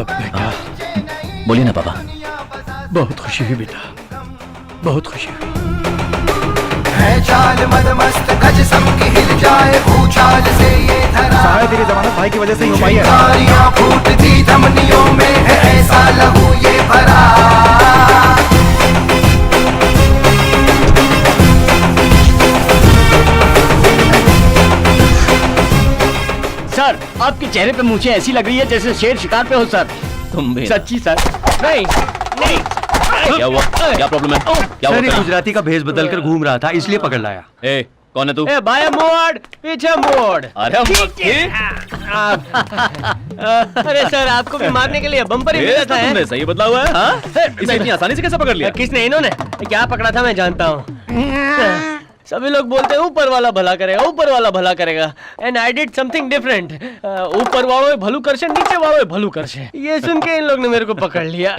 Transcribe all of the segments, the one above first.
बेटा, बोलिए ना पापा। बहुत खुशी हुई बेटा, बहुत खुशी हुई। चाल मदमस्त गज सबकी हिल जाए, भूचाल से ये धरा। सारे तेरी जमानत भाई की वजह से ही हो पाई है। चिंगारियां फूटती धमनियों में है, ऐसा लहू ये भरा। सर, आपके चेहरे पे मूंछें ऐसी लग रही है जैसे शेर शिकार पे हो सर। तुम भी। सच्ची सर। नहीं नहीं। क्या हुआ? क्या प्रॉब्लम है? क्या हुआ? गुजराती का भेष बदल कर घूम रहा था, इसलिए पकड़ लाया। ए, कौन है तू? ए बाया मोड़, पीछे मोड़। अरे अरे सर, आपको भी मारने के लिए बम्पर ही मिला था। तुमने सही बदला हुआ है। हाँ? इसे इतनी आसानी से कैसे पकड़ लिया? किसने? इन्होंने। क्या पकड़ा था मैं जानता हूँ। सभी लोग बोलते हैं ऊपर वाला भला करेगा, ऊपर वाला भला करेगा। And I did something different. ऊपर वालों भलू करशे, नीचे वालों भलू करशे। ये सुन के इन लोग ने मेरे को पकड़ लिया।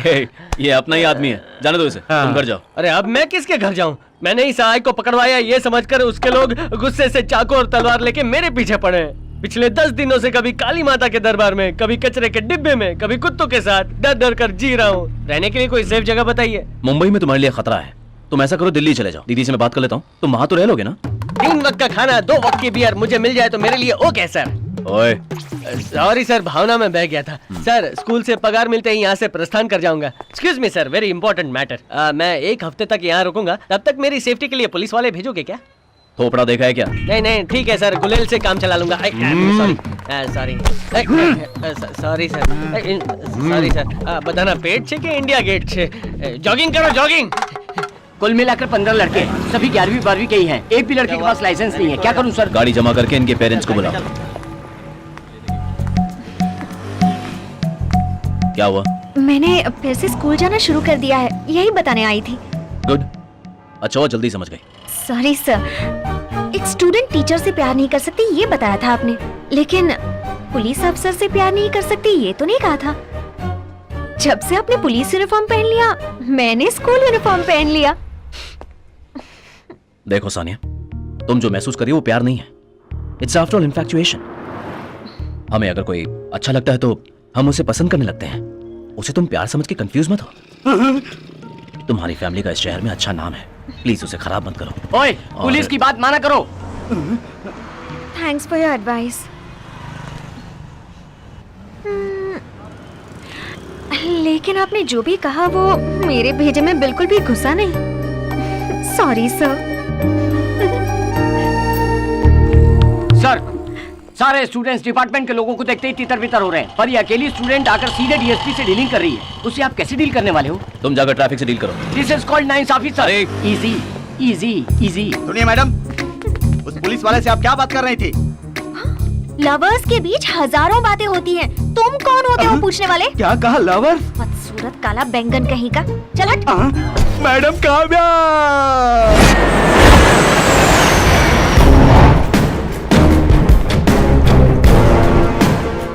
ये अपना ही आदमी है, जाने दो इसे। तुम घर जाओ। अरे अब मैं किसके घर जाऊं? मैंने इस सहाय को पकड़वाया ये समझकर उसके लोग गुस्से से चाकू और तलवार लेके मेरे पीछे पड़े। पिछले 10 दिनों से कभी काली माता के दरबार में, कभी कचरे के डिब्बे में, कभी कुत्तों के साथ डर डर कर जी रहा हूँ। रहने के लिए कोई सेफ जगह बताइए। मुंबई में तुम्हारे लिए खतरा है। तुम ऐसा करो, दिल्ली चले जाओ। दीदी से मैं बात कर लेता हूँ। तुम वहाँ तो रह लोगे ना? 3 वक्त का खाना, 2 वक्त की बियर मुझे मिल जाए तो मेरे लिए ओके सर। ओए, सॉरी सर, भावना में बह गया था। सर, स्कूल से पगार मिलते ही यहाँ से प्रस्थान कर जाऊंगा। Excuse me sir, very important matter. मैं 1 हफ्ते तक यहाँ रुकूंगा। तब तक मेरी सेफ्टी के लिए पुलिस वाले भेजोगे क्या? थोपड़ा देखा है क्या? नहीं नहीं, ठीक है सर, गुलेल से काम चला लूंगा। सॉरी सॉरी सर, बताना पेट छे कि इंडिया गेट छे? जॉगिंग करो, जॉगिंग। कुल मिलाकर 15 लड़के, सभी 11वीं 12वीं के ही हैं। एक भी लड़के के पास लाइसेंस नहीं है। क्या करूं सर? गाड़ी जमा करके इनके पेरेंट्स को बुलाओ। क्या हुआ? मैंने फिर से स्कूल जाना शुरू कर दिया है, यही बताने आई थी। गुड। अच्छा और जल्दी समझ गई। सॉरी सर, एक स्टूडेंट टीचर से प्यार नहीं कर सकती ये बताया था आपने, लेकिन पुलिस अफसर से प्यार नहीं कर सकती ये तो नहीं कहा था। जब से आपने पुलिस यूनिफॉर्म पहन लिया, मैंने स्कूल यूनिफॉर्म पहन लिया। देखो सानिया, तुम जो महसूस कर रही हो वो प्यार नहीं है। It's after all इन्फैक्चुएशन। हमें अगर कोई अच्छा लगता है तो हम उसे पसंद करने लगते हैं। उसे तुम प्यार समझ के कंफ्यूज मत हो। तुम्हारी फैमिली का इस शहर में अच्छा नाम है, प्लीज उसे खराब मत करो। ओए, पुलिस की बात माना करो। Thanks for your advice. लेकिन आपने जो भी कहा वो मेरे भेजे में बिल्कुल भी घुसा नहीं। Sorry sir. सर, सारे स्टूडेंट्स डिपार्टमेंट के लोगों को देखते ही तितर बितर हो रहे हैं, पर ये अकेली स्टूडेंट आकर सीधे डीएसपी से डीलिंग कर रही है। उससे आप कैसे डील करने वाले हो? तुम जाकर ट्रैफिक से डील करो। दिस इज कॉल्ड नाइंसाफी सर। Easy easy easy. सुनिए मैडम, उस पुलिस वाले से आप क्या बात कर रही थी? लवर्स के बीच हजारों बातें होती हैं। तुम कौन होते हो पूछने वाले? क्या कहा? लवर? बदसूरत काला बैंगन कहीं का। चल हट। Madam Kavya.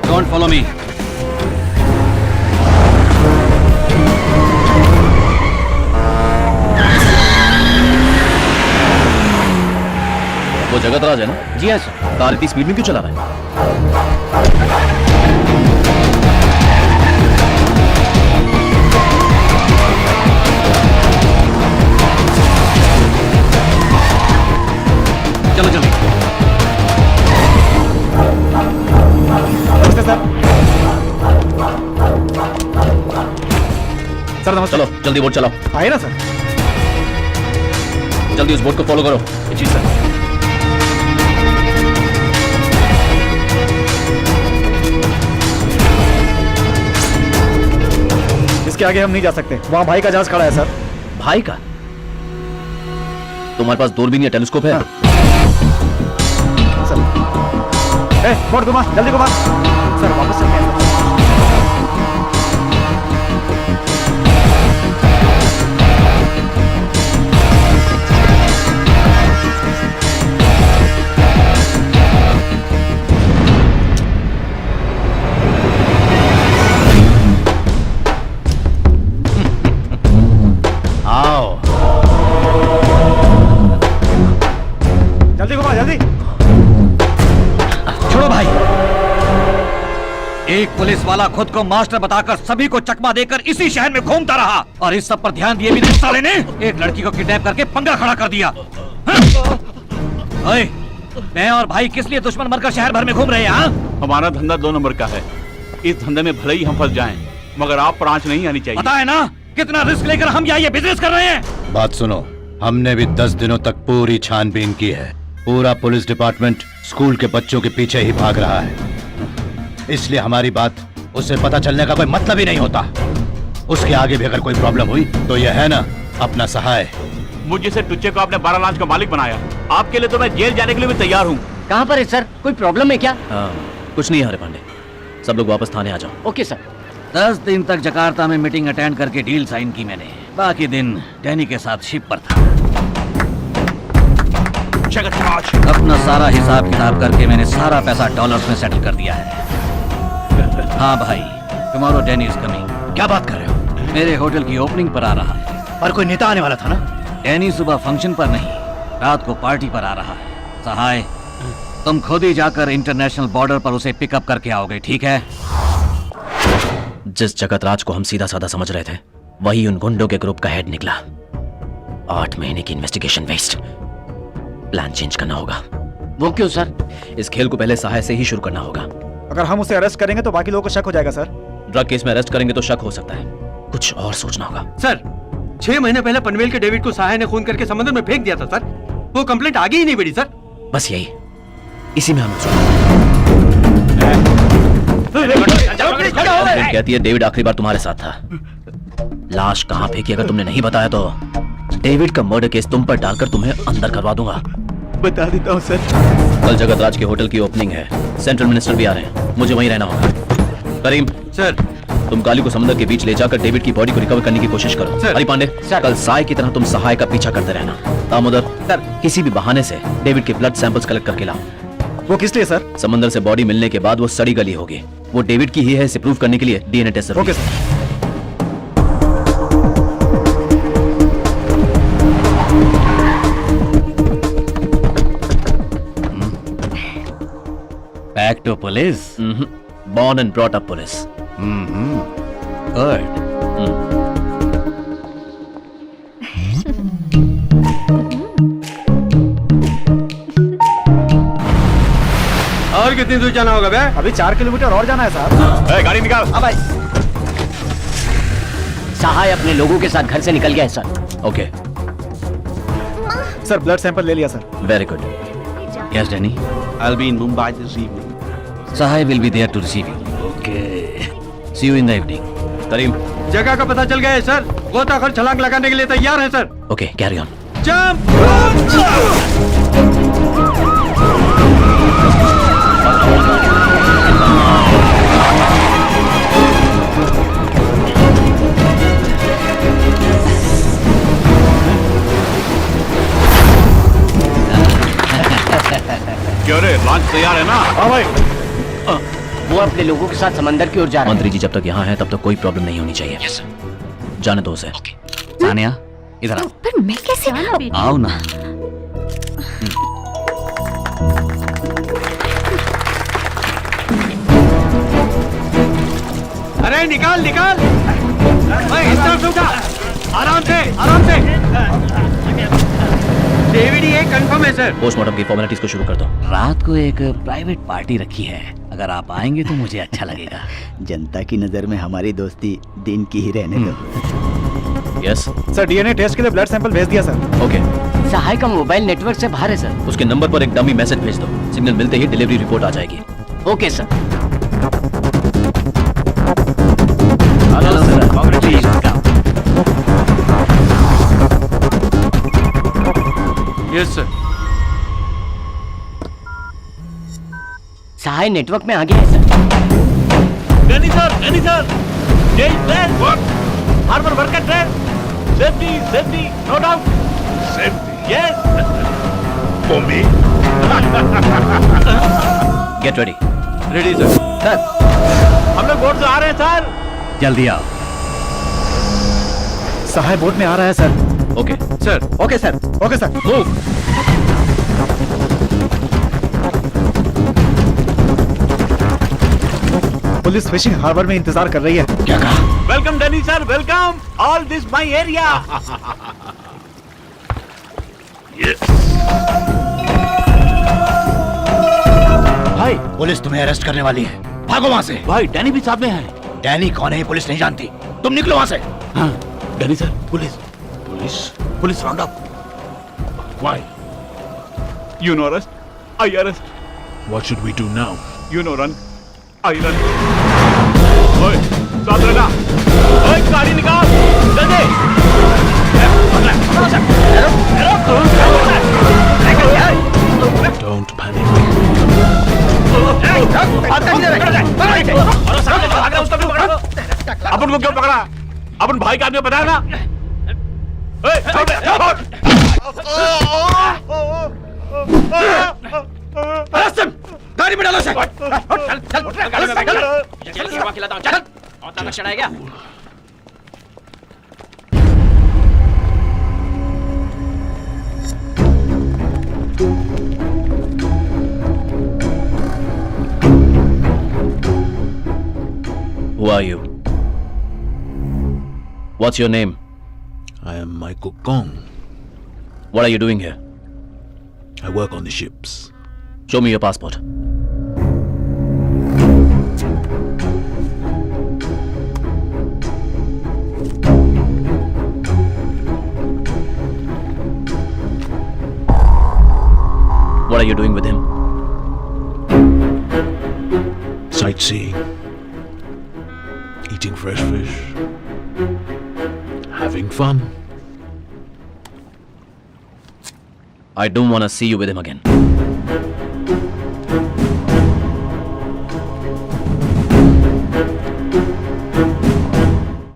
Don't follow me. वो जगत राज है ना? जी हाँ सर। कार इतनी स्पीड में क्यों चला रहा है? चलो जल्दी। नमस्ते सर। सर नमस्ते। चलो जल्दी बोट चलाओ। आए ना सर। जल्दी उस बोट को फॉलो करो। जी सर। इसके आगे हम नहीं जा सकते, वहाँ भाई का जहाज खड़ा है सर। भाई का? तुम्हारे पास दूरबीन या टेलीस्कोप है? सर, बोट घुमा, जल्दी घुमा। सर वापस चलते हैं सर। आओ। जल्दी घुमा, जल्दी। छोड़ो भाई। एक पुलिस वाला खुद को मास्टर बताकर सभी को चकमा देकर इसी शहर में घूमता रहा और इस सब पर ध्यान दिए भी नहीं साले ने एक लड़की को किडनैप करके पंगा खड़ा कर दिया। हाँ? ओए, मैं और भाई किस लिए दुश्मन बनकर शहर भर में घूम रहे हैं? हाँ? हमारा धंधा 2 नंबर का है। इस धंधे में भले ही हम फंस जाएं, मगर आप पर आंच नहीं आनी चाहिए। पता है ना कितना रिस्क लेकर हम यहाँ ये बिजनेस कर रहे हैं। बात सुनो, हमने भी 10 दिनों तक पूरी छानबीन की है। पूरा पुलिस डिपार्टमेंट स्कूल के बच्चों के पीछे ही भाग रहा है, इसलिए हमारी बात उसे पता चलने का कोई मतलब ही नहीं होता। उसके आगे भी अगर कोई प्रॉब्लम हुई तो यह है ना अपना सहाय। मुझ जैसे टुच्चे को आपने 12 लाख का मालिक बनाया, आपके लिए तो मैं जेल जाने के लिए भी तैयार हूँ। कहाँ पर है सर? कोई प्रॉब्लम है क्या? कुछ नहीं है हरे पांडे, सब लोग वापस थाने आ जाओ। Okay sir. 10 दिन तक जकार्ता में मीटिंग अटेंड करके डील साइन की मैंने। बाकी दिन डैनी के साथ शिप पर था। अपना सारा हिसाब किताब करके मैंने सारा पैसा डॉलर्स में सेटल कर दिया है। हाँ भाई, टुमारो डैनी इज कमिंग। क्या बात कर रहे हो? मेरे होटल की ओपनिंग पर आ रहा है। पर कोई नेता आने वाला था ना? डैनी सुबह फंक्शन पर नहीं, रात को पार्टी पर आ रहा है। सहाय, तुम खुद ही जाकर इंटरनेशनल बॉर्डर पर उसे पिकअप करके आओगे, ठीक है? जिस जगत राज को हम सीधा साधा समझ रहे थे, वही उन गुंडों के ग्रुप का हेड निकला। 8 महीने की इन्वेस्टिगेशन वेस्ट। प्लान चेंज करना होगा। वो क्यों सर? इस खेल को पहले सहाय से ही शुरू करना होगा। अगर हम उसे अरेस्ट करेंगे तो बाकी लोगों को शक हो जाएगा सर। ड्रग केस में अरेस्ट करेंगे तो शक हो सकता है, कुछ और सोचना होगा। सर 6 महीने पहले पनवेल के डेविड को सहाय ने खून करके समुद्र में फेंक दिया था सर। वो कंप्लेंट आगे ही नहीं बढ़ी सर। बस यही, इसी में हम कहती है डेविड आखिरी बार तुम्हारे साथ था। लाश कहाँ फेंकी अगर तुमने नहीं बताया तो डेविड का मर्डर केस तुम पर डालकर तुम्हें अंदर करवा दूंगा। बता देता हूँ सर। कल जगत राज के होटल की ओपनिंग है, सेंट्रल मिनिस्टर भी आ रहे हैं, मुझे वहीं रहना होगा। करीम सर, तुम काली को समुद्र के बीच ले जाकर डेविड की बॉडी को रिकवर करने की कोशिश करो। हरी पांडे, कल साय की तरह तुम सहाय का पीछा करते रहना। दामोदर सर, किसी भी बहाने से डेविड के ब्लड सैंपल्स कलेक्ट करके लाओ। वो किस लिए सर? समंदर से बॉडी मिलने के बाद वो सड़ी गली होगी, वो डेविड की ही है इसे प्रूव करने के लिए डीएनए टेस्ट जरूरी है। Okay sir. Back to police. Born and brought up police. Good. और कितनी दूर जाना होगा बे? अभी 4 किलोमीटर और जाना है साहब। गाड़ी निकाल। हाँ भाई। सहाय अपने लोगों के साथ घर से निकल गया है sir. Okay, sir blood sample ले लिया sir. Very good. Yes Danny, I'll be in Mumbai this evening. Sahay will be there to receive you. Okay, see you in the evening. Karim, जगह का पता चल गया है सर। गोताखोर छलांग लगाने के लिए तैयार है sir. Okay, carry on. Jump. क्यों रे, लॉन्च तैयार है ना? हाँ भाई। वो अपने लोगों के साथ समंदर की ओर जा रहा है। मंत्री जी जब तक यहाँ हैं तब तक कोई प्रॉब्लम नहीं होनी चाहिए। जाने दो उसे। तानिया, इधर आओ। पर मैं कैसे? आओ ना। अरे निकाल निकाल। इस तरफ से उठा। आराम से, आराम से। डेविड ये कंफर्म है सर। पोस्टमार्टम की फॉर्मेलिटीज को शुरू कर दो। रात को एक प्राइवेट पार्टी रखी है, अगर आप आएंगे तो मुझे अच्छा लगेगा। जनता की नजर में हमारी दोस्ती दिन की ही रहने दो। यस सर, डीएनए टेस्ट के लिए ब्लड सैंपल भेज दिया सर। ओके, सहाय का मोबाइल नेटवर्क से बाहर है सर। उसके नंबर पर एक डमी मैसेज भेज दो। सिग्नल मिलते ही डिलीवरी रिपोर्ट आ जाएगी। Okay sir. Yes sir. Sahay network में आ गया है सर। Any sir, any sir. Jay, plan. What? Harbor worker train. Safety, safety, no doubt. Safety. Yes. For me. Get ready. Ready sir. Sir, हम लोग बोर्ड से आ रहे हैं सर। जल्दी आओ। सहाय बोट में आ रहा है sir. Okay sir. Okay sir. Okay sir. Move. Police fishing harbour में इंतजार कर रही है। क्या कहा? Welcome Danny sir, welcome. All this my area. भाई पुलिस तुम्हें अरेस्ट करने वाली है, भागो वहां से। भाई डैनी भी साथ में है। डैनी कौन है ये पुलिस नहीं जानती, तुम निकलो वहां से। हाँ, Danny sir, police police police round up. Why? You know arrest, I arrest. What should we do now? You know run, I run. ओए, साथ रहना। ओए, गाड़ी निकाल, जल्दी। Don't panic. अपन को क्यों पकड़ा? अपन भाई का आदमी पता है ना? ओए, छोड़ दे, छोड़। गाड़ी में डालो इसे। Who are you? What's your name? I am Michael Kong. What are you doing here? I work on the ships. Show me your passport. What are you doing with him? Sightseeing. Eating fresh fish. Having fun. I don't want to see you with him again.